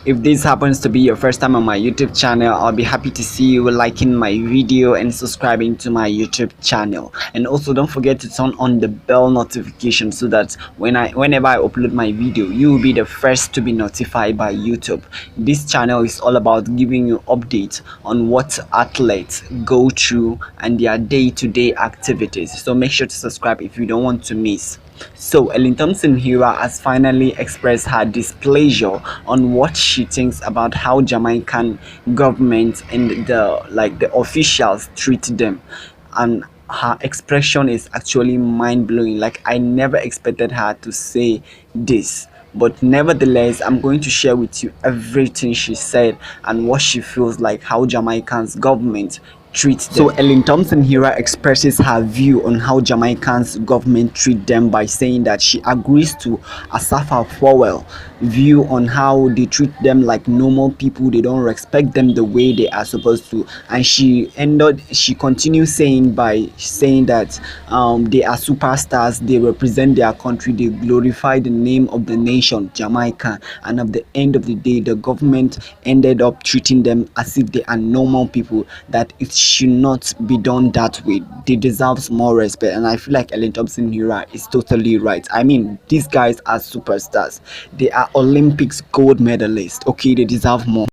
If this happens to be your first time on my YouTube channel, I'll be happy to see you liking my video and subscribing to my YouTube channel. And also don't forget to turn on the bell notification so that whenever I upload my video, you will be the first to be notified by YouTube. This channel is all about giving you updates on what athletes go through and their day-to-day activities. So make sure to subscribe if you don't want to miss. So Elaine Thomson Herah has finally expressed her displeasure on what she thinks about how Jamaican government and the officials treat them, and her expression is actually mind-blowing. Like, I never expected her to say this, but nevertheless I'm going to share with you everything she said and what she feels like how Jamaicans government treats them. So Elaine Thomson Herah expresses her view on how Jamaicans government treat them by saying that she agrees to Asafa Powell view on how they treat them like normal people. They don't respect them the way they are supposed to, and she continues saying by saying that they are superstars, they represent their country, they glorify the name of the nation Jamaica, and at the end of the day the government ended up treating them as if they are normal people, that it should not be done that way. They deserve more respect, and I feel like Elaine Thomson Herah is totally right. I mean, these guys are superstars, they are Olympics gold medalists. Okay, they deserve more.